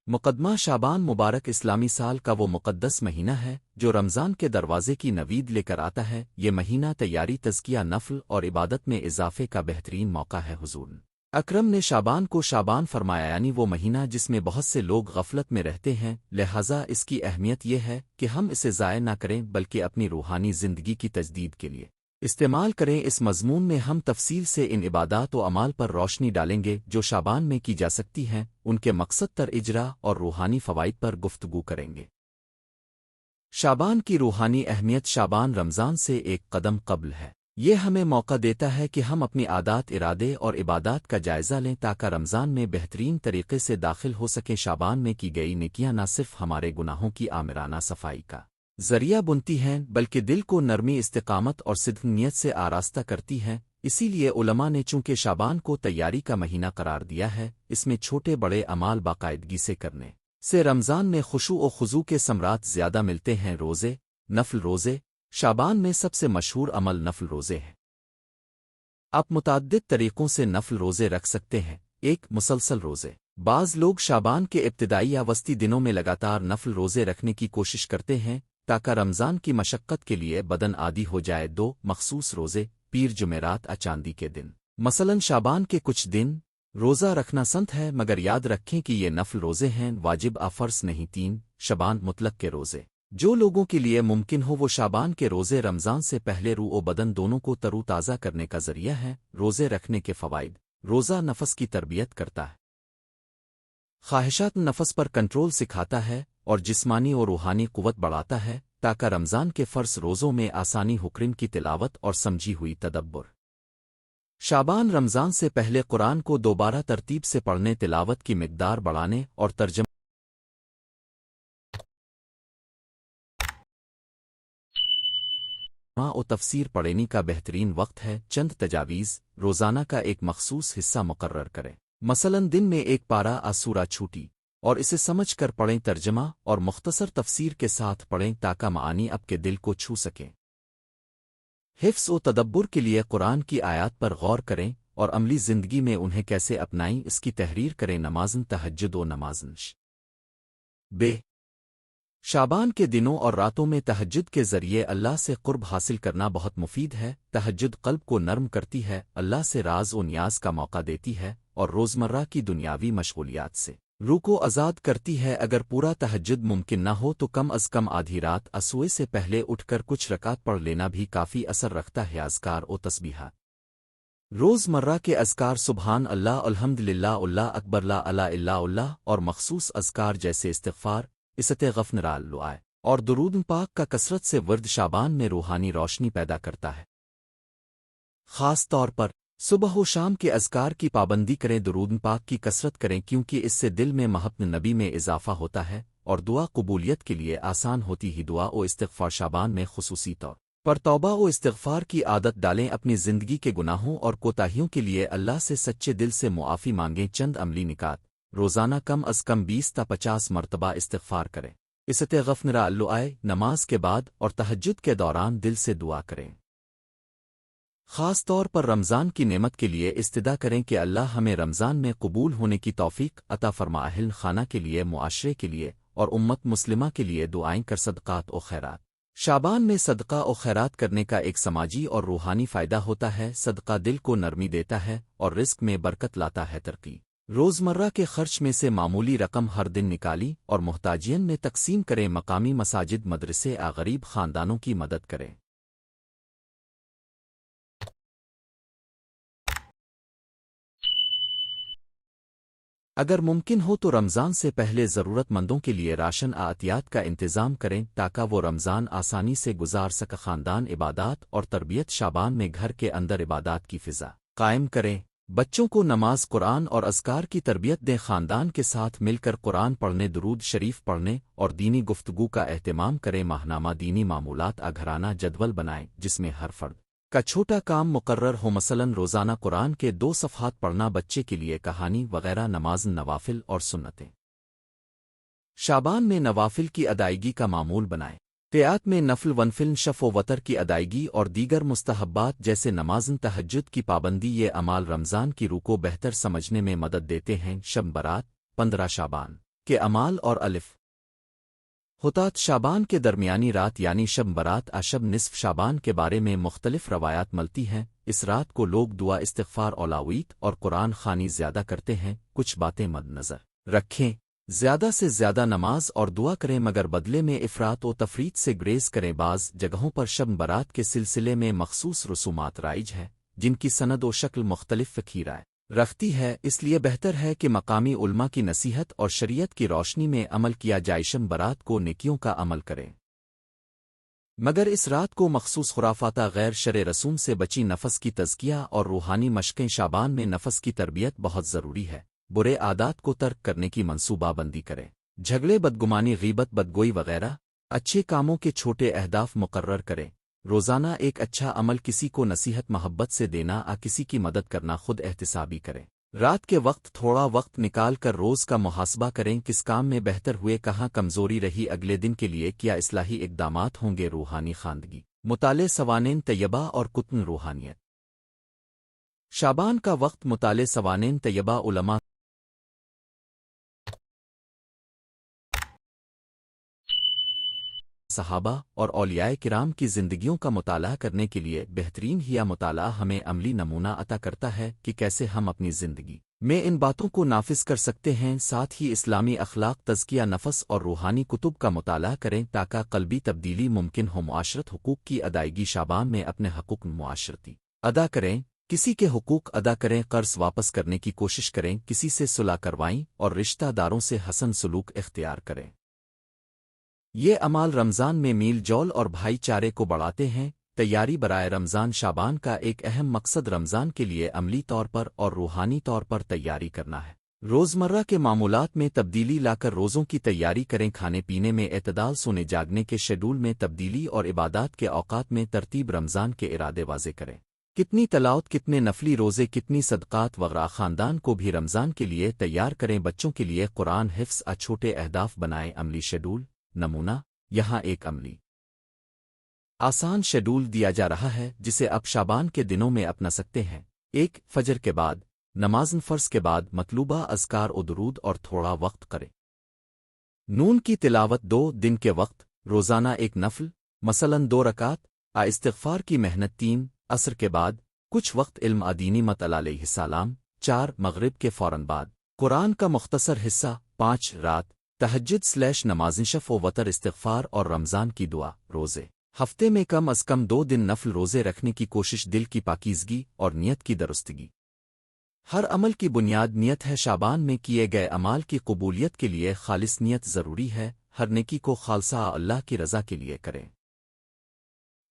مقدمہ شعبان مبارک اسلامی سال کا وہ مقدس مہینہ ہے جو رمضان کے دروازے کی نوید لے کر آتا ہے۔ یہ مہینہ تیاری، تزکیہ، نفل اور عبادت میں اضافے کا بہترین موقع ہے۔ حضور اکرم نے شعبان کو شعبان فرمایا، یعنی وہ مہینہ جس میں بہت سے لوگ غفلت میں رہتے ہیں، لہٰذا اس کی اہمیت یہ ہے کہ ہم اسے ضائع نہ کریں بلکہ اپنی روحانی زندگی کی تجدید کے لیے استعمال کریں۔ اس مضمون میں ہم تفصیل سے ان عبادات و اعمال پر روشنی ڈالیں گے جو شعبان میں کی جا سکتی ہیں، ان کے مقصد تر اجرا اور روحانی فوائد پر گفتگو کریں گے۔ شعبان کی روحانی اہمیت۔ شعبان رمضان سے ایک قدم قبل ہے۔ یہ ہمیں موقع دیتا ہے کہ ہم اپنی عادات، ارادے اور عبادات کا جائزہ لیں تاکہ رمضان میں بہترین طریقے سے داخل ہو سکیں۔ شعبان میں کی گئی نیکیاں نہ صرف ہمارے گناہوں کی آمرانہ صفائی کا ذریعہ بنتی ہیں بلکہ دل کو نرمی، استقامت اور صدق نیت سے آراستہ کرتی ہیں۔ اسی لیے علماء نے چونکہ شعبان کو تیاری کا مہینہ قرار دیا ہے، اس میں چھوٹے بڑے اعمال باقاعدگی سے کرنے سے رمضان میں خشوع و خضوع کے ثمرات زیادہ ملتے ہیں۔ روزے، نفل روزے۔ شعبان میں سب سے مشہور عمل نفل روزے ہیں۔ آپ متعدد طریقوں سے نفل روزے رکھ سکتے ہیں۔ ایک، مسلسل روزے۔ بعض لوگ شعبان کے ابتدائی یا وسطی دنوں میں لگاتار نفل روزے رکھنے کی کوشش کرتے ہیں تاکہ رمضان کی مشقت کے لیے بدن عادی ہو جائے۔ دو، مخصوص روزے۔ پیر، جمعرات، چاندی کے دن، مثلاً شعبان کے کچھ دن روزہ رکھنا سنت ہے، مگر یاد رکھیں کہ یہ نفل روزے ہیں، واجب فرض نہیں۔ تین، شعبان مطلق کے روزے۔ جو لوگوں کے لیے ممکن ہو وہ شعبان کے روزے رمضان سے پہلے روح و بدن دونوں کو ترو تازہ کرنے کا ذریعہ ہیں۔ روزے رکھنے کے فوائد۔ روزہ نفس کی تربیت کرتا ہے، خواہشات نفس پر کنٹرول سکھاتا ہے اور جسمانی اور روحانی قوت بڑھاتا ہے تاکہ رمضان کے فرض روزوں میں آسانی، حکم کی تلاوت اور سمجھی ہوئی تدبر۔ شعبان رمضان سے پہلے قرآن کو دوبارہ ترتیب سے پڑھنے، تلاوت کی مقدار بڑھانے اور ترجمہ و تفسیر پڑھنے کا بہترین وقت ہے۔ چند تجاویز۔ روزانہ کا ایک مخصوص حصہ مقرر کریں، مثلاً دن میں ایک پارہ سورہ چھوٹی اور اسے سمجھ کر پڑھیں، ترجمہ اور مختصر تفسیر کے ساتھ پڑھیں تاکہ معانی آپ کے دل کو چھو سکیں۔ حفظ و تدبر کے لیے قرآن کی آیات پر غور کریں اور عملی زندگی میں انہیں کیسے اپنائیں، اس کی تحریر کریں۔ نمازن تہجد و نمازن بے شعبان کے دنوں اور راتوں میں تہجد کے ذریعے اللہ سے قرب حاصل کرنا بہت مفید ہے۔ تہجد قلب کو نرم کرتی ہے، اللہ سے راز و نیاز کا موقع دیتی ہے اور روزمرہ کی دنیاوی مشغولیات سے روح کو آزاد کرتی ہے۔ اگر پورا تہجد ممکن نہ ہو تو کم از کم آدھی رات سونے سے پہلے اٹھ کر کچھ رکعت پڑھ لینا بھی کافی اثر رکھتا ہے۔ اذکار و تسبیحات۔ روزمرہ کے اذکار، سبحان اللہ، الحمدللہ، اللہ اکبر، لا الہ الا اللہ، اور مخصوص اذکار جیسے استغفار، استغفار اللہ اور درود پاک کا کثرت سے ورد شعبان میں روحانی روشنی پیدا کرتا ہے۔ خاص طور پر صبح و شام کے اذکار کی پابندی کریں، درود پاک کی کثرت کریں کیونکہ اس سے دل میں محبت نبی میں اضافہ ہوتا ہے اور دعا قبولیت کے لیے آسان ہوتی ہی۔ دعا و استغفار۔ شعبان میں خصوصی طور پر توبہ و استغفار کی عادت ڈالیں، اپنی زندگی کے گناہوں اور کوتاہیوں کے لیے اللہ سے سچے دل سے معافی مانگیں۔ چند عملی نکات۔ روزانہ کم از کم 20 تا 50 مرتبہ استغفار کریں، استغفار اللہ نماز کے بعد اور تہجد کے دوران دل سے دعا کریں۔ خاص طور پر رمضان کی نعمت کے لیے استدعا کریں کہ اللہ ہمیں رمضان میں قبول ہونے کی توفیق عطا فرما۔ اہل خانہ کے لیے، معاشرے کے لیے اور امت مسلمہ کے لیے دعائیں کر۔ صدقات و خیرات۔ شعبان میں صدقہ و خیرات کرنے کا ایک سماجی اور روحانی فائدہ ہوتا ہے۔ صدقہ دل کو نرمی دیتا ہے اور رزق میں برکت لاتا ہے۔ ترقی۔ روزمرہ کے خرچ میں سے معمولی رقم ہر دن نکالی اور محتاجین میں تقسیم کریں۔ مقامی مساجد، مدرسے غریب خاندانوں کی مدد کریں۔ اگر ممکن ہو تو رمضان سے پہلے ضرورت مندوں کے لیے راشن عطیات کا انتظام کریں تاکہ وہ رمضان آسانی سے گزار سکے۔ خاندان، عبادات اور تربیت۔ شعبان میں گھر کے اندر عبادات کی فضا قائم کریں، بچوں کو نماز، قرآن اور اذکار کی تربیت دیں۔ خاندان کے ساتھ مل کر قرآن پڑھنے، درود شریف پڑھنے اور دینی گفتگو کا اہتمام کریں۔ ماہنامہ دینی معمولات گھرانہ جدول بنائیں جس میں ہر فرد کا چھوٹا کام مقرر ہو، مثلاً روزانہ قرآن کے 2 صفحات پڑھنا، بچے کے لیے کہانی وغیرہ، نماز نوافل اور سنتیں شابان میں نوافل کی ادائیگی کا معمول بنائیں۔ تیات میں نفل ونفل شف و وتر کی ادائیگی اور دیگر مستحبات جیسے نمازن تہجد کی پابندی، یہ اعمال رمضان کی روح کو بہتر سمجھنے میں مدد دیتے ہیں۔ شب برات 15 شابان کے اعمال اور الف ہوتات شابان کے درمیانی رات یعنی شب برات شب نصف شابان کے بارے میں مختلف روایات ملتی ہیں۔ اس رات کو لوگ دعا، استغفار، اولاویت اور قرآن خوانی زیادہ کرتے ہیں۔ کچھ باتیں مد نظر رکھیں: زیادہ سے زیادہ نماز اور دعا کریں مگر بدلے میں افراط و تفریط سے گریز کریں۔ بعض جگہوں پر شب برات کے سلسلے میں مخصوص رسومات رائج ہیں جن کی سند و شکل مختلف فقہی رائے رکھتی ہے، اس لیے بہتر ہے کہ مقامی علماء کی نصیحت اور شریعت کی روشنی میں عمل کیا جائے۔ شب برات کو نیکیوں کا عمل کریں مگر اس رات کو مخصوص خرافاتہ غیر شرع رسوم سے بچی، نفس کی تزکیہ اور روحانی مشقیں شابان میں نفس کی تربیت بہت ضروری ہے۔ برے عادات کو ترک کرنے کی منصوبہ بندی کریں، جھگڑے، بدگمانی، غیبت، بدگوئی وغیرہ اچھے کاموں کے چھوٹے اہداف مقرر کریں۔ روزانہ ایک اچھا عمل، کسی کو نصیحت محبت سے دینا، کسی کی مدد کرنا، خود احتسابی کریں۔ رات کے وقت تھوڑا وقت نکال کر روز کا محاسبہ کریں، کس کام میں بہتر ہوئے، کہاں کمزوری رہی، اگلے دن کے لیے کیا اصلاحی اقدامات ہوں گے۔ روحانی خواندگی، مطالعہ، سوانین طیبہ اور کتن روحانیت۔ شابان کا وقت مطالعہ، سوانین طیبہ، علماء، صحابہ اور اولیاء کرام کی زندگیوں کا مطالعہ کرنے کے لیے بہترین ہی مطالعہ ہمیں عملی نمونہ عطا کرتا ہے کہ کیسے ہم اپنی زندگی میں ان باتوں کو نافذ کر سکتے ہیں۔ ساتھ ہی اسلامی اخلاق، تزکیہ نفس اور روحانی کتب کا مطالعہ کریں تاکہ قلبی تبدیلی ممکن ہو۔ معاشرت حقوق کی ادائیگی، شابان میں اپنے حقوق معاشرتی ادا کریں، کسی کے حقوق ادا کریں، قرض واپس کرنے کی کوشش کریں، کسی سے صلح کروائیں اور رشتہ داروں سے حسن سلوک اختیار کریں۔ یہ اعمال رمضان میں میل جول اور بھائی چارے کو بڑھاتے ہیں۔ تیاری برائے رمضان، شابان کا ایک اہم مقصد رمضان کے لیے عملی طور پر اور روحانی طور پر تیاری کرنا ہے۔ روزمرہ کے معمولات میں تبدیلی لا کر روزوں کی تیاری کریں، کھانے پینے میں اعتدال، سونے جاگنے کے شیڈول میں تبدیلی اور عبادات کے اوقات میں ترتیب۔ رمضان کے ارادے واضح کریں، کتنی تلاوت، کتنے نفلی روزے، کتنی صدقات وغیرہ۔ خاندان کو بھی رمضان کے لیے تیار کریں، بچوں کے لیے قرآن حفظ، چھوٹے اہداف بنائیں۔ عملی شیڈول نمونہ، یہاں ایک عملی آسان شیڈول دیا جا رہا ہے جسے آپ شابان کے دنوں میں اپنا سکتے ہیں۔ 1، فجر کے بعد نماز فرض کے بعد مطلوبہ اذکار و درود اور تھوڑا وقت کریں۔ نون کی تلاوت 2، دن کے وقت روزانہ ایک نفل مثلاً 2 رکعت استغفار کی محنت۔ 3، عصر کے بعد کچھ وقت علم دینی مت علیہ السلام۔ 4، مغرب کے فوراً بعد قرآن کا مختصر حصہ۔ 5، رات تہجد / نماز شف و وتر، استغفار اور رمضان کی دعا۔ روزے، ہفتے میں کم از کم 2 دن نفل روزے رکھنے کی کوشش، دل کی پاکیزگی اور نیت کی درستگی۔ ہر عمل کی بنیاد نیت ہے، شابان میں کیے گئے اعمال کی قبولیت کے لیے خالص نیت ضروری ہے۔ ہر نیکی کو خالصہ اللہ کی رضا کے لیے کریں۔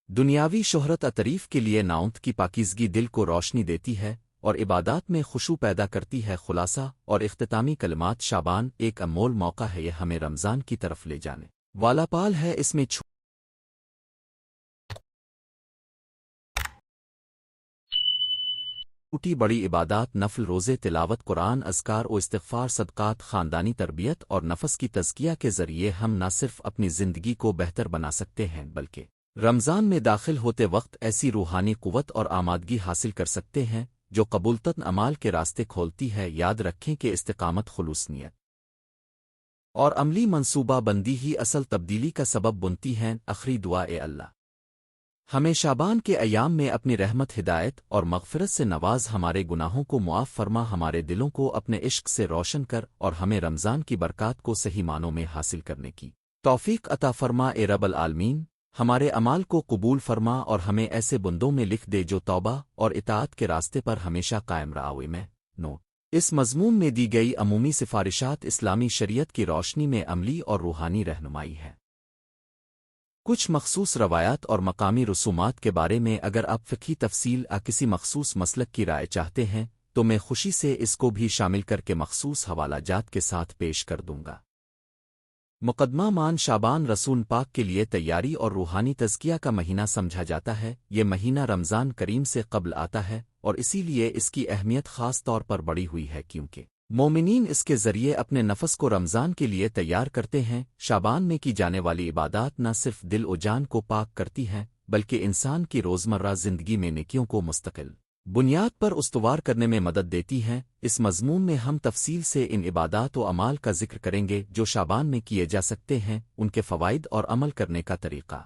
دنیاوی شہرت تعریف کے لیے ناؤنت کی پاکیزگی دل کو روشنی دیتی ہے اور عبادات میں خشوع پیدا کرتی ہے۔ خلاصہ اور اختتامی کلمات، شابان ایک انمول موقع ہے، یہ ہمیں رمضان کی طرف لے جانے والا پال ہے۔ اس میں چھوٹی بڑی عبادات، نفل روزے، تلاوت قرآن، اذکار و استغفار، صدقات، خاندانی تربیت اور نفس کی تزکیہ کے ذریعے ہم نہ صرف اپنی زندگی کو بہتر بنا سکتے ہیں بلکہ رمضان میں داخل ہوتے وقت ایسی روحانی قوت اور آمادگی حاصل کر سکتے ہیں جو قبولتن اعمال کے راستے کھولتی ہے۔ یاد رکھیں کہ استقامت، خلوص نیت اور عملی منصوبہ بندی ہی اصل تبدیلی کا سبب بنتی ہیں۔ آخری دعا، اے اللہ، ہمیں شابان کے ایام میں اپنی رحمت، ہدایت اور مغفرت سے نواز، ہمارے گناہوں کو معاف فرما، ہمارے دلوں کو اپنے عشق سے روشن کر اور ہمیں رمضان کی برکات کو صحیح معنوں میں حاصل کرنے کی توفیق عطا فرما۔ اے رب العالمین، ہمارے اعمال کو قبول فرما اور ہمیں ایسے بندوں میں لکھ دے جو توبہ اور اطاعت کے راستے پر ہمیشہ قائم رہے۔ میں نوٹ: اس مضمون میں دی گئی عمومی سفارشات اسلامی شریعت کی روشنی میں عملی اور روحانی رہنمائی ہے۔ کچھ مخصوص روایات اور مقامی رسومات کے بارے میں اگر آپ فقہی تفصیل کسی مخصوص مسلک کی رائے چاہتے ہیں تو میں خوشی سے اس کو بھی شامل کر کے مخصوص حوالہ جات کے ساتھ پیش کر دوں گا۔ مقدمہ مان شعبان رسول پاک کے لیے تیاری اور روحانی تزکیہ کا مہینہ سمجھا جاتا ہے۔ یہ مہینہ رمضان کریم سے قبل آتا ہے اور اسی لیے اس کی اہمیت خاص طور پر بڑھی ہوئی ہے کیونکہ مومنین اس کے ذریعے اپنے نفس کو رمضان کے لیے تیار کرتے ہیں۔ شعبان میں کی جانے والی عبادات نہ صرف دل و جان کو پاک کرتی ہیں بلکہ انسان کی روزمرہ زندگی میں نیکیوں کو مستقل بنیاد پر استوار کرنے میں مدد دیتی ہیں۔ اس مضمون میں ہم تفصیل سے ان عبادات و اعمال کا ذکر کریں گے جو شعبان میں کیے جا سکتے ہیں، ان کے فوائد اور عمل کرنے کا طریقہ۔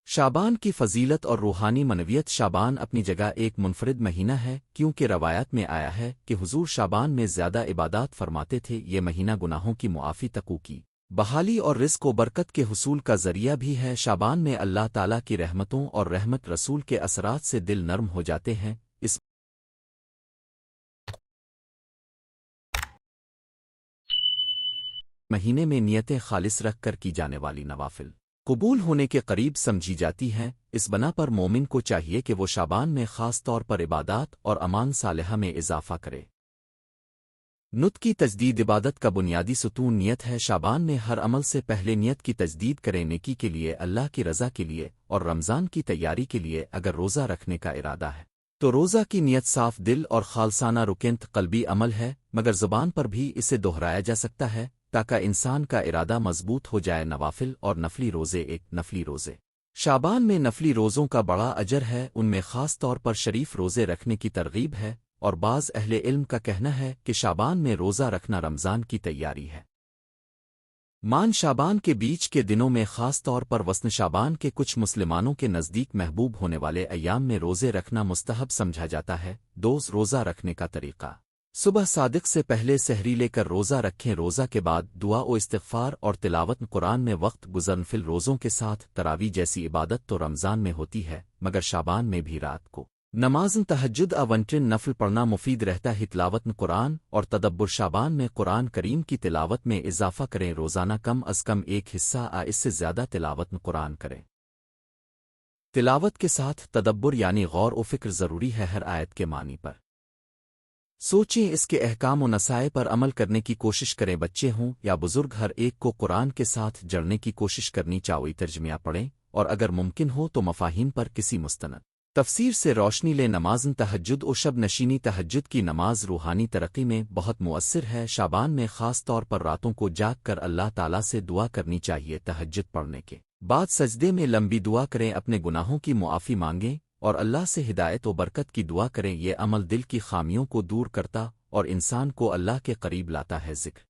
شعبان کی فضیلت اور روحانی منویت۔ شعبان اپنی جگہ ایک منفرد مہینہ ہے کیونکہ روایات میں آیا ہے کہ حضور شعبان میں زیادہ عبادات فرماتے تھے۔ یہ مہینہ گناہوں کی معافی، تقوی کی بحالی اور رزق و برکت کے حصول کا ذریعہ بھی ہے۔ شعبان میں اللہ تعالیٰ کی رحمتوں اور رحمت رسول کے اثرات سے دل نرم ہو جاتے ہیں۔ اس مہینے میں نیتیں خالص رکھ کر کی جانے والی نوافل قبول ہونے کے قریب سمجھی جاتی ہیں۔ اس بنا پر مومن کو چاہیے کہ وہ شعبان میں خاص طور پر عبادات اور اعمال صالحہ میں اضافہ کرے۔ نت کی تجدید عبادت کا بنیادی ستون نیت ہے۔ شعبان میں ہر عمل سے پہلے نیت کی تجدید کریں، نیکی کے لیے، اللہ کی رضا کے لیے اور رمضان کی تیاری کے لیے۔ اگر روزہ رکھنے کا ارادہ ہے تو روزہ کی نیت صاف دل اور خالصانہ رکنت قلبی عمل ہے، مگر زبان پر بھی اسے دہرایا جا سکتا ہے تاکہ انسان کا ارادہ مضبوط ہو جائے۔ نوافل اور نفلی روزے۔ نفلی روزے شعبان میں نفلی روزوں کا بڑا اجر ہے، ان میں خاص طور پر شریف روزے رکھنے کی ترغیب ہے، اور بعض اہل علم کا کہنا ہے کہ شعبان میں روزہ رکھنا رمضان کی تیاری ہے۔ مان شعبان کے بیچ کے دنوں میں خاص طور پر وسط شعبان کے کچھ مسلمانوں کے نزدیک محبوب ہونے والے ایام میں روزے رکھنا مستحب سمجھا جاتا ہے۔ روزہ رکھنے کا طریقہ: صبح صادق سے پہلے سحری لے کر روزہ رکھیں۔ روزہ کے بعد دعا و استغفار اور تلاوت قرآن میں وقت گزرن۔ فل روزوں کے ساتھ تراویح جیسی عبادت تو رمضان میں ہوتی ہے، مگر شعبان میں بھی رات کو نماز تہجد اونٹن نفل پڑھنا مفید رہتا ہے۔ تلاوت قرآن اور تدبر: شعبان میں قرآن کریم کی تلاوت میں اضافہ کریں، روزانہ کم از کم ایک حصہ اس سے زیادہ تلاوت قرآن کریں۔ تلاوت کے ساتھ تدبر یعنی غور و فکر ضروری ہے، ہر آیت کے معنی پر سوچیں، اس کے احکام و نصائح پر عمل کرنے کی کوشش کریں۔ بچے ہوں یا بزرگ، ہر ایک کو قرآن کے ساتھ جڑنے کی کوشش کرنی چاہیے۔ ترجمہ پڑھیں اور اگر ممکن ہو تو مفاہیم پر کسی مستند تفسیر سے روشنی لیں۔ نماز تہجد و شب نشینی: تہجد کی نماز روحانی ترقی میں بہت مؤثر ہے۔ شعبان میں خاص طور پر راتوں کو جاگ کر اللہ تعالیٰ سے دعا کرنی چاہیے۔ تہجد پڑھنے کے بعد سجدے میں لمبی دعا کریں، اپنے گناہوں کی معافی مانگیں اور اللہ سے ہدایت و برکت کی دعا کریں۔ یہ عمل دل کی خامیوں کو دور کرتا اور انسان کو اللہ کے قریب لاتا ہے۔ ذکر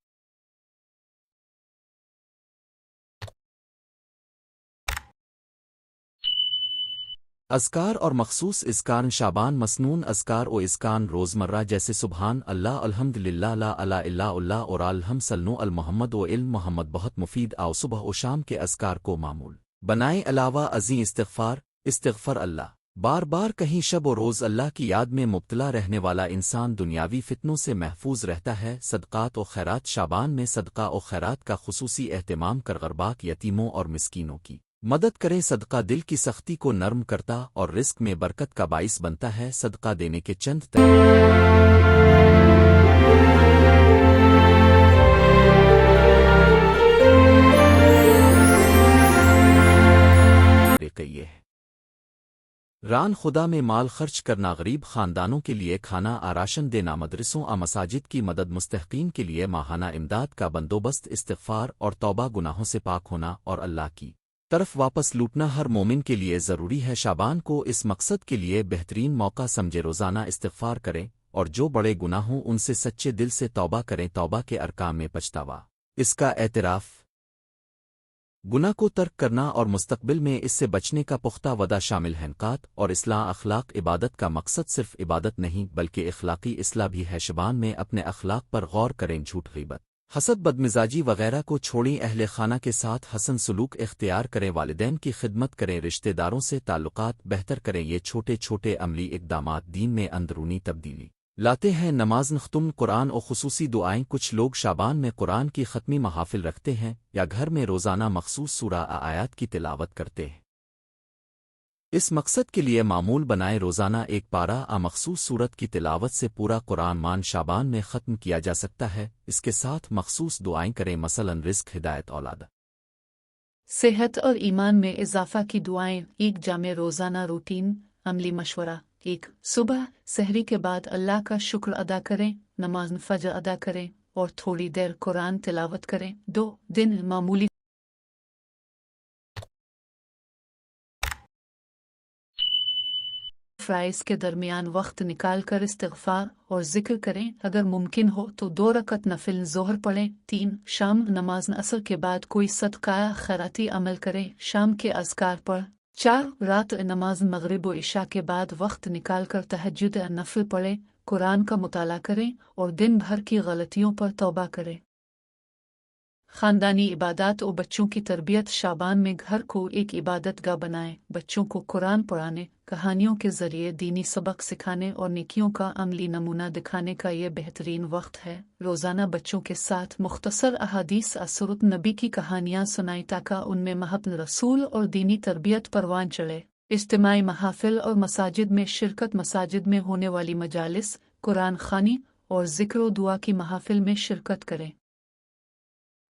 اذکار اور مخصوص اذکار: شعبان مسنون اذکار و اذکار روزمرہ جیسے سبحان اللہ، الحمد للہ، لا الہ الا اللہ اور الحمد صلو علی محمد و علم محمد بہت مفید۔ آؤ صبح و شام کے اذکار کو معمول بنائیں۔ علاوہ ازیں استغفار اللہ بار بار کہیں شب و روز اللہ کی یاد میں مبتلا رہنے والا انسان دنیاوی فتنوں سے محفوظ رہتا ہے۔ صدقات و خیرات: شعبان میں صدقہ و خیرات کا خصوصی اہتمام کر غرباء، یتیموں اور مسکینوں کی مدد کریں۔ صدقہ دل کی سختی کو نرم کرتا اور رزق میں برکت کا باعث بنتا ہے۔ صدقہ دینے کے چند طریقے یہ ہے: ران خدا میں مال خرچ کرنا، غریب خاندانوں کے لیے کھانا آراشن دینا، مدرسوں مساجد کی مدد، مستحقین کے لیے ماہانہ امداد کا بندوبست، استغفار اور توبہ، گناہوں سے پاک ہونا اور اللہ کی طرف واپس لوٹنا ہر مومن کے لیے ضروری ہے۔ شعبان کو اس مقصد کے لیے بہترین موقع سمجھے، روزانہ استغفار کریں اور جو بڑے گناہ ہوں ان سے سچے دل سے توبہ کریں۔ توبہ کے ارکان میں پچھتاوا، اس کا اعتراف، گناہ کو ترک کرنا اور مستقبل میں اس سے بچنے کا پختہ وعدہ شامل ہیں۔ نکات اور اصلاح اخلاق: عبادت کا مقصد صرف عبادت نہیں بلکہ اخلاقی اصلاح بھی ہے۔ شعبان میں اپنے اخلاق پر غور کریں، جھوٹ، غیبت، حسد، بدمزاجی وغیرہ کو چھوڑیں، اہل خانہ کے ساتھ حسن سلوک اختیار کریں، والدین کی خدمت کریں، رشتہ داروں سے تعلقات بہتر کریں۔ یہ چھوٹے چھوٹے عملی اقدامات دین میں اندرونی تبدیلی لاتے ہیں۔ نماز، ختم قرآن اور خصوصی دعائیں: کچھ لوگ شعبان میں قرآن کی ختمی محافل رکھتے ہیں یا گھر میں روزانہ مخصوص سورہ آیات کی تلاوت کرتے ہیں۔ اس مقصد کے لیے معمول بنائے روزانہ ایک پارہ مخصوص صورت کی تلاوت سے پورا قرآن مان شعبان میں ختم کیا جا سکتا ہے۔ اس کے ساتھ مخصوص دعائیں کریں، مثلاً رزق، ہدایت، اولاد، صحت اور ایمان میں اضافہ کی دعائیں۔ ایک جامع روزانہ روٹین عملی مشورہ۔ 1 صبح سحری کے بعد اللہ کا شکر ادا کریں، نماز فجر ادا کریں اور تھوڑی دیر قرآن تلاوت کریں۔ 2 دن معمولی فرائض کے درمیان وقت نکال کر استغفار اور ذکر کریں، اگر ممکن ہو تو 2 رکعت نفل ظہر پڑھیں۔ 3 شام نماز عصر کے بعد کوئی صدقہ خیراتی عمل کریں، شام کے اذکار پڑھ۔ 4 رات نماز مغرب و عشاء کے بعد وقت نکال کر تہجد نفل پڑھیں، قرآن کا مطالعہ کریں اور دن بھر کی غلطیوں پر توبہ کریں۔ خاندانی عبادات و بچوں کی تربیت۔ شعبان میں گھر کو ایک عبادت گاہ بنائیں، بچوں کو قرآن پڑھانے، کہانیوں کے ذریعے دینی سبق سکھانے اور نیکیوں کا عملی نمونہ دکھانے کا یہ بہترین وقت ہے۔ روزانہ بچوں کے ساتھ مختصر احادیث سیرت نبی کی کہانیاں سنائیں تاکہ ان میں محبت رسول اور دینی تربیت پروان چڑھے۔ اجتماعی محافل اور مساجد میں شرکت۔ مساجد میں ہونے والی مجالس، قرآن خوانی اور ذکر و دعا کی محافل میں شرکت کریں۔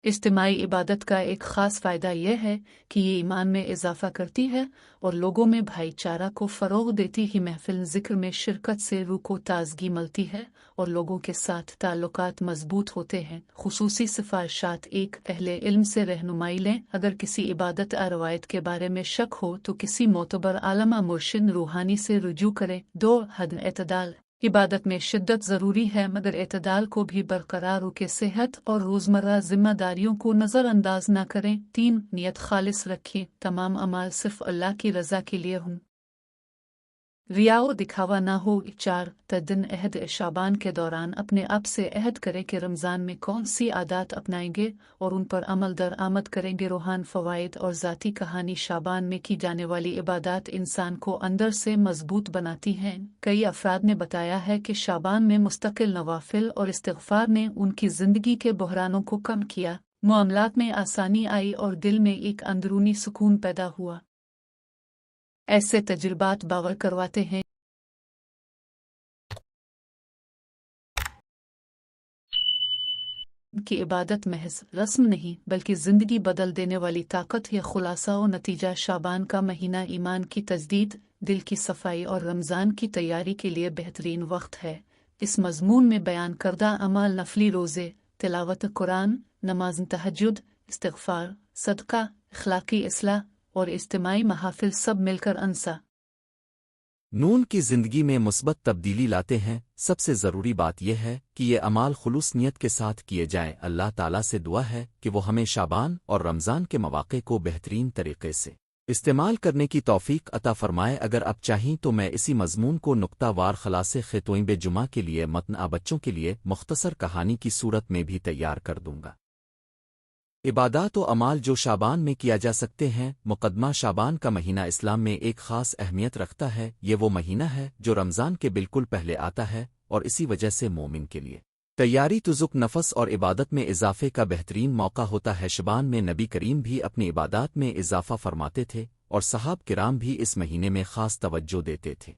اجتماعی عبادت کا ایک خاص فائدہ یہ ہے کہ یہ ایمان میں اضافہ کرتی ہے اور لوگوں میں بھائی چارہ کو فروغ دیتی ہے۔ محفل ذکر میں شرکت سے روح کو تازگی ملتی ہے اور لوگوں کے ساتھ تعلقات مضبوط ہوتے ہیں۔ خصوصی سفارشات۔ 1 اہل علم سے رہنمائی لیں، اگر کسی عبادت روایت کے بارے میں شک ہو تو کسی معتبر عالم مرشد روحانی سے رجوع کریں۔ 2 حد اعتدال۔ عبادت میں شدت ضروری ہے مگر اعتدال کو بھی برقرار رکھیں، صحت اور روزمرہ ذمہ داریوں کو نظر انداز نہ کریں۔ 3 نیت خالص رکھیں، تمام اعمال صرف اللہ کی رضا کے لیے ہوں، ریا و دکھاوا نہ ہو۔ 4 تدن عہد۔ شعبان کے دوران اپنے آپ سے عہد کریں کہ رمضان میں کون سی عادات اپنائیں گے اور ان پر عمل درآمد کریں گے۔ روحان فوائد اور ذاتی کہانی۔ شعبان میں کی جانے والی عبادات انسان کو اندر سے مضبوط بناتی ہیں۔ کئی افراد نے بتایا ہے کہ شعبان میں مستقل نوافل اور استغفار نے ان کی زندگی کے بحرانوں کو کم کیا، معاملات میں آسانی آئی اور دل میں ایک اندرونی سکون پیدا ہوا۔ ایسے تجربات باور کرواتے ہیں کہ عبادت محض رسم نہیں بلکہ زندگی بدل دینے والی طاقت ہے۔ خلاصہ و نتیجہ، شعبان کا مہینہ ایمان کی تجدید، دل کی صفائی اور رمضان کی تیاری کے لیے بہترین وقت ہے۔ اس مضمون میں بیان کردہ اعمال، نفلی روزے، تلاوت قرآن، نماز تہجد، استغفار، صدقہ، اخلاقی اصلاح اور اجتماعی محافل سب مل کر انسا نون کی زندگی میں مثبت تبدیلی لاتے ہیں۔ سب سے ضروری بات یہ ہے کہ یہ اعمال خلوص نیت کے ساتھ کیے جائیں۔ اللہ تعالیٰ سے دعا ہے کہ وہ ہمیں شعبان اور رمضان کے مواقع کو بہترین طریقے سے استعمال کرنے کی توفیق عطا فرمائے۔ اگر آپ چاہیں تو میں اسی مضمون کو نقطہ وار خلاصے خطوئیں جمعہ کے لیے متن بچوں کے لیے مختصر کہانی کی صورت میں بھی تیار کر دوں گا۔ عبادات و اعمال جو شعبان میں کیا جا سکتے ہیں۔ مقدمہ، شعبان کا مہینہ اسلام میں ایک خاص اہمیت رکھتا ہے۔ یہ وہ مہینہ ہے جو رمضان کے بالکل پہلے آتا ہے اور اسی وجہ سے مومن کے لیے تیاری، تزک نفس اور عبادت میں اضافے کا بہترین موقع ہوتا ہے۔ شعبان میں نبی کریم بھی اپنی عبادات میں اضافہ فرماتے تھے اور صحابہ کرام بھی اس مہینے میں خاص توجہ دیتے تھے۔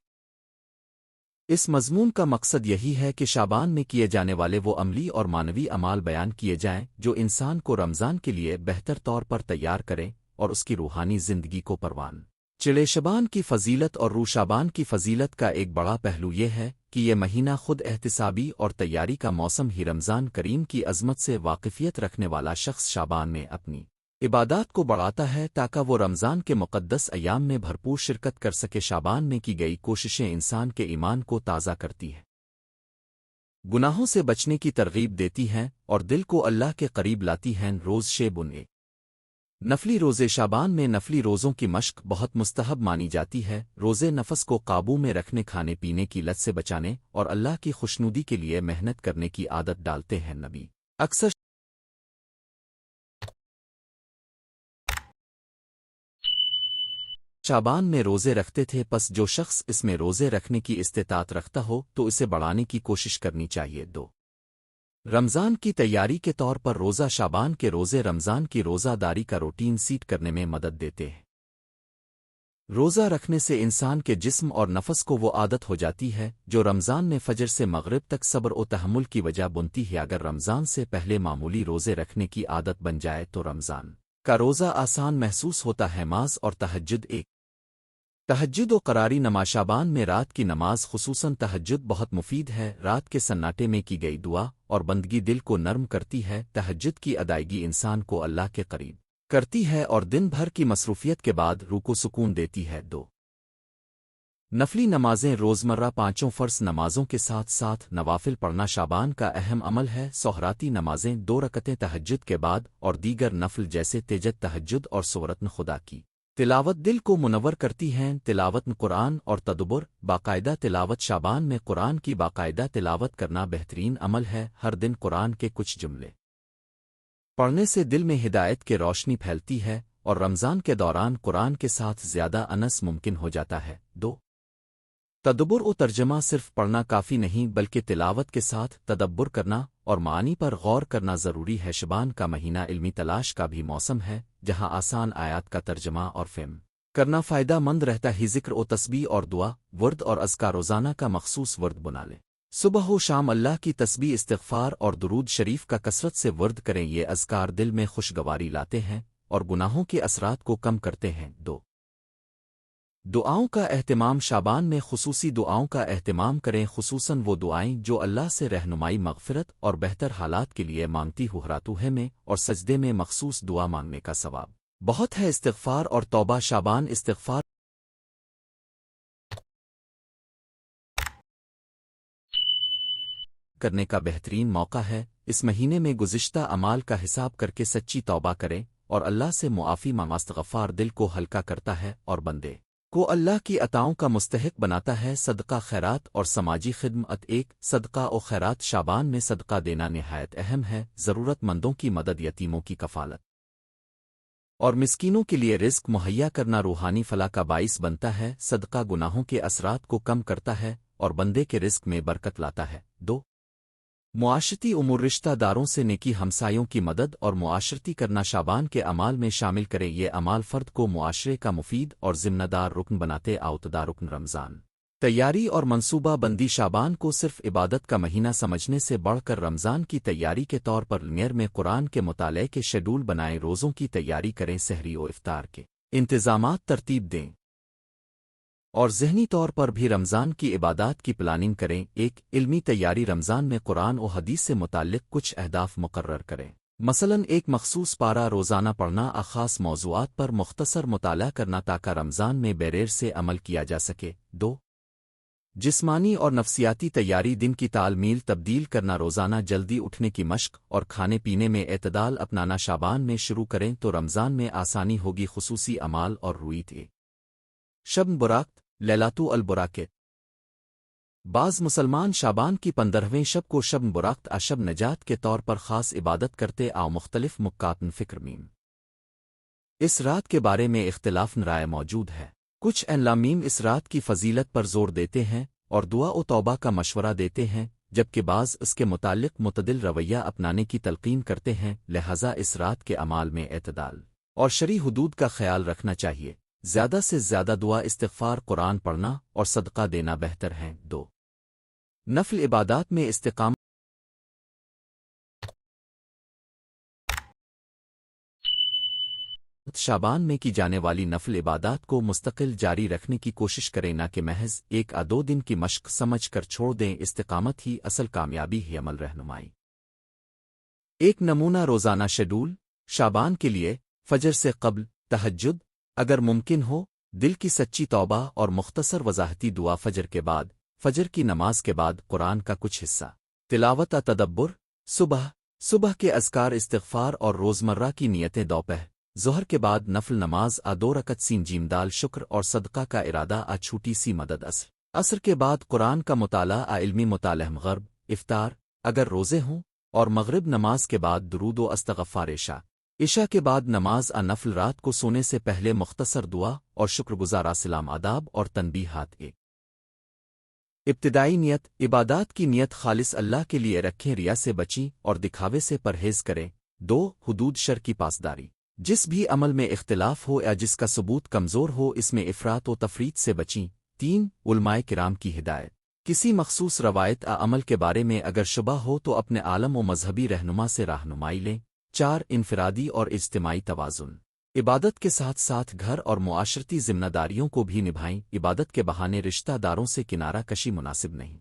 اس مضمون کا مقصد یہی ہے کہ شعبان میں کیے جانے والے وہ عملی اور معنوی اعمال بیان کیے جائیں جو انسان کو رمضان کے لیے بہتر طور پر تیار کریں اور اس کی روحانی زندگی کو پروان چڑھے۔ شعبان کی فضیلت اور روح۔ شعبان کی فضیلت کا ایک بڑا پہلو یہ ہے کہ یہ مہینہ خود احتسابی اور تیاری کا موسم ہی رمضان کریم کی عظمت سے واقفیت رکھنے والا شخص شعبان میں اپنی عبادات کو بڑھاتا ہے تاکہ وہ رمضان کے مقدس ایام میں بھرپور شرکت کر سکے۔ شعبان میں کی گئی کوششیں انسان کے ایمان کو تازہ کرتی ہیں، گناہوں سے بچنے کی ترغیب دیتی ہیں اور دل کو اللہ کے قریب لاتی ہیں۔ روز شیب بنے نفلی روزے۔ شعبان میں نفلی روزوں کی مشق بہت مستحب مانی جاتی ہے۔ روزے نفس کو قابو میں رکھنے، کھانے پینے کی لت سے بچانے اور اللہ کی خوشنودی کے لیے محنت کرنے کی عادت ڈالتے ہیں۔ نبی اکثر شعبان میں روزے رکھتے تھے، پس جو شخص اس میں روزے رکھنے کی استطاعت رکھتا ہو تو اسے بڑھانے کی کوشش کرنی چاہیے۔ 2 رمضان کی تیاری کے طور پر روزہ۔ شعبان کے روزے رمضان کی روزہ داری کا روٹین سیٹ کرنے میں مدد دیتے ہیں۔ روزہ رکھنے سے انسان کے جسم اور نفس کو وہ عادت ہو جاتی ہے جو رمضان میں فجر سے مغرب تک صبر و تحمل کی وجہ بنتی ہے۔ اگر رمضان سے پہلے معمولی روزے رکھنے کی عادت بن جائے تو رمضان کا روزہ آسان محسوس ہوتا ہے۔ نماز اور تہجد ایک تہجد و قراری نماز شعبان میں رات کی نماز خصوصاً تہجد بہت مفید ہے۔ رات کے سناٹے میں کی گئی دعا اور بندگی دل کو نرم کرتی ہے۔ تہجد کی ادائیگی انسان کو اللہ کے قریب کرتی ہے اور دن بھر کی مصروفیت کے بعد روح کو سکون دیتی ہے۔ دو نفلی نمازیں روزمرہ پانچوں فرض نمازوں کے ساتھ ساتھ نوافل پڑھنا شعبان کا اہم عمل ہے۔ سہراتی نمازیں 2 رکعتیں تہجد کے بعد اور دیگر نفل جیسے تہجد تہجد اور سورۃ خدا کی تلاوت دل کو منور کرتی ہیں۔ تلاوت قرآن اور تدبر باقاعدہ تلاوت شعبان میں قرآن کی باقاعدہ تلاوت کرنا بہترین عمل ہے۔ ہر دن قرآن کے کچھ جملے پڑھنے سے دل میں ہدایت کی روشنی پھیلتی ہے اور رمضان کے دوران قرآن کے ساتھ زیادہ انس ممکن ہو جاتا ہے۔ 2 تدبر و ترجمہ صرف پڑھنا کافی نہیں بلکہ تلاوت کے ساتھ تدبر کرنا اور معانی پر غور کرنا ضروری ہے۔ شعبان کا مہینہ علمی تلاش کا بھی موسم ہے جہاں آسان آیات کا ترجمہ اور فہم کرنا فائدہ مند رہتا ہے۔ ذکر و تسبیح اور دعا ورد اور اذکار روزانہ کا مخصوص ورد بنا لیں۔ صبح و شام اللہ کی تسبیح استغفار اور درود شریف کا کثرت سے ورد کریں۔ یہ اذکار دل میں خوشگواری لاتے ہیں اور گناہوں کے اثرات کو کم کرتے ہیں۔ 2 دعاؤں کا اہتمام شعبان میں خصوصی دعاؤں کا اہتمام کریں خصوصاً وہ دعائیں جو اللہ سے رہنمائی مغفرت اور بہتر حالات کے لیے مانگتی ہو۔ راتوحے میں اور سجدے میں مخصوص دعا مانگنے کا ثواب بہت ہے۔ استغفار اور توبہ شعبان استغفار کرنے کا بہترین موقع ہے۔ اس مہینے میں گزشتہ اعمال کا حساب کر کے سچی توبہ کریں اور اللہ سے معافی مانگیں۔ استغفار دل کو ہلکا کرتا ہے اور بندے کو اللہ کی عطاؤں کا مستحق بناتا ہے۔ صدقہ خیرات اور سماجی خدمت ایک صدقہ و خیرات شعبان میں صدقہ دینا نہایت اہم ہے۔ ضرورت مندوں کی مدد، یتیموں کی کفالت اور مسکینوں کے لیے رزق مہیا کرنا روحانی فلاح کا باعث بنتا ہے۔ صدقہ گناہوں کے اثرات کو کم کرتا ہے اور بندے کے رزق میں برکت لاتا ہے۔ 2 معاشرتی امور رشتہ داروں سے نیکی، ہمسایوں کی مدد اور معاشرتی کرنا شعبان کے اعمال میں شامل کریں۔ یہ اعمال فرد کو معاشرے کا مفید اور ذمہ دار رکن بناتے۔ آؤتدا رکن رمضان تیاری اور منصوبہ بندی شعبان کو صرف عبادت کا مہینہ سمجھنے سے بڑھ کر رمضان کی تیاری کے طور پر لنیر میں قرآن کے مطالعے کے شیڈول بنائیں۔ روزوں کی تیاری کریں، سحری و افطار کے انتظامات ترتیب دیں اور ذہنی طور پر بھی رمضان کی عبادات کی پلاننگ کریں۔ ایک علمی تیاری رمضان میں قرآن و حدیث سے متعلق کچھ اہداف مقرر کریں، مثلاً ایک مخصوص پارہ روزانہ پڑھنا، خاص موضوعات پر مختصر مطالعہ کرنا تاکہ رمضان میں بیریر سے عمل کیا جا سکے۔ 2 جسمانی اور نفسیاتی تیاری دن کی تال میل تبدیل کرنا، روزانہ جلدی اٹھنے کی مشق اور کھانے پینے میں اعتدال اپنانا شعبان میں شروع کریں تو رمضان میں آسانی ہوگی۔ خصوصی اعمال اور رویت شب براقت لیلاتو البراکت بعض مسلمان شعبان کی 15ویں شب کو شب براقت شب نجات کے طور پر خاص عبادت کرتے آؤ۔ مختلف مکاتن فکر میم اس رات کے بارے میں اختلاف رائے موجود ہے۔ کچھ علماء اس رات کی فضیلت پر زور دیتے ہیں اور دعا و توبہ کا مشورہ دیتے ہیں، جبکہ بعض اس کے متعلق معتدل رویہ اپنانے کی تلقین کرتے ہیں۔ لہذا اس رات کے اعمال میں اعتدال اور شرعی حدود کا خیال رکھنا چاہیے۔ زیادہ سے زیادہ دعا، استغفار، قرآن پڑھنا اور صدقہ دینا بہتر ہیں۔ 2 نفل عبادات میں استقامت شعبان میں کی جانے والی نفل عبادات کو مستقل جاری رکھنے کی کوشش کریں، نہ کہ محض 1-2 دن کی مشق سمجھ کر چھوڑ دیں۔ استقامت ہی اصل کامیابی ہے۔ عمل رہنمائی ایک نمونہ روزانہ شیڈول شعبان کے لیے: فجر سے قبل تہجد اگر ممکن ہو، دل کی سچی توبہ اور مختصر وضاحتی دعا، فجر کے بعد فجر کی نماز کے بعد قرآن کا کچھ حصہ تلاوت تدبر، صبح کے اذکار، استغفار اور روزمرہ کی نیتیں، دوپہر ظہر کے بعد نفل نماز 2 رکعت سین جیم دال شکر اور صدقہ کا ارادہ، چھوٹی سی مدد، عصر کے بعد قرآن کا مطالعہ، علمی مطالعہ، غرب افطار اگر روزے ہوں، اور مغرب نماز کے بعد درود و استغفار، عشاء کے بعد نماز نفل، رات کو سونے سے پہلے مختصر دعا اور شکر گزار، سلام آداب اور تنبیہات۔ ابتدائی نیت: عبادات کی نیت خالص اللہ کے لیے رکھیں، ریا سے بچیں اور دکھاوے سے پرہیز کریں۔ 2 حدود شر کی پاسداری جس بھی عمل میں اختلاف ہو یا جس کا ثبوت کمزور ہو اس میں افراط و تفریط سے بچیں۔ 3 علماء کرام کی ہدایت۔ کسی مخصوص روایت یا عمل کے بارے میں اگر شبہ ہو تو اپنے عالم و مذہبی رہنما سے رہنمائی لیں۔ 4 انفرادی اور اجتماعی توازن۔ عبادت کے ساتھ ساتھ گھر اور معاشرتی ذمہ داریوں کو بھی نبھائیں۔ عبادت کے بہانے رشتہ داروں سے کنارہ کشی مناسب نہیں۔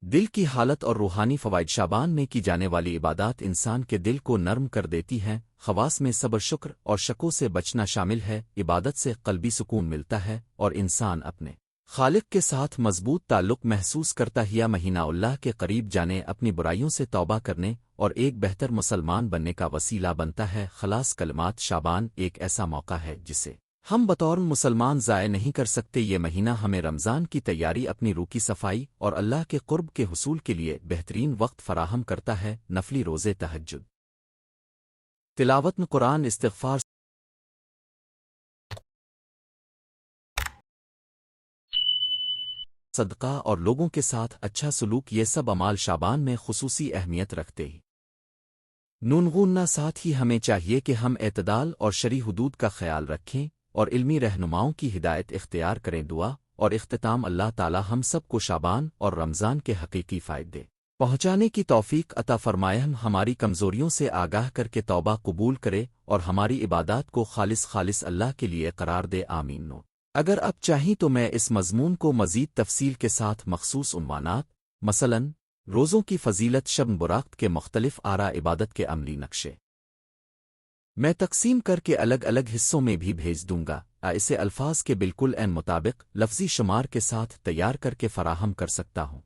دل کی حالت اور روحانی فوائد۔ شعبان میں کی جانے والی عبادات انسان کے دل کو نرم کر دیتی ہیں۔ خواص میں صبر، شکر اور شکوں سے بچنا شامل ہے۔ عبادت سے قلبی سکون ملتا ہے اور انسان اپنے خالق کے ساتھ مضبوط تعلق محسوس کرتا ہے۔ مہینہ اللہ کے قریب جانے، اپنی برائیوں سے توبہ کرنے اور ایک بہتر مسلمان بننے کا وسیلہ بنتا ہے۔ خلاص کلمات، شعبان ایک ایسا موقع ہے جسے ہم بطور مسلمان ضائع نہیں کر سکتے۔ یہ مہینہ ہمیں رمضان کی تیاری، اپنی روح کی صفائی اور اللہ کے قرب کے حصول کے لیے بہترین وقت فراہم کرتا ہے۔ نفلی روزے، تہجد، تلاوت قرآن، استغفار، صدقہ اور لوگوں کے ساتھ اچھا سلوک، یہ سب اعمال شعبان میں خصوصی اہمیت رکھتے ہیں۔ نونغوننا ساتھ ہی ہمیں چاہیے کہ ہم اعتدال اور شرعی حدود کا خیال رکھیں اور علمی رہنماؤں کی ہدایت اختیار کریں۔ دعا اور اختتام۔ اللہ تعالی ہم سب کو شعبان اور رمضان کے حقیقی فائدے پہنچانے کی توفیق عطا فرمائے۔ ہم ہماری کمزوریوں سے آگاہ کر کے توبہ قبول کرے اور ہماری عبادات کو خالص اللہ کے لیے قرار دے۔ آمین۔ نو اگر اب چاہیں تو میں اس مضمون کو مزید تفصیل کے ساتھ مخصوص عنوانات، مثلاً روزوں کی فضیلت، شب براقت کے مختلف آراء، عبادت کے عملی نقشے میں تقسیم کر کے الگ الگ حصوں میں بھی بھیج دوں گا۔ اسے الفاظ کے بالکل عین مطابق لفظی شمار کے ساتھ تیار کر کے فراہم کر سکتا ہوں۔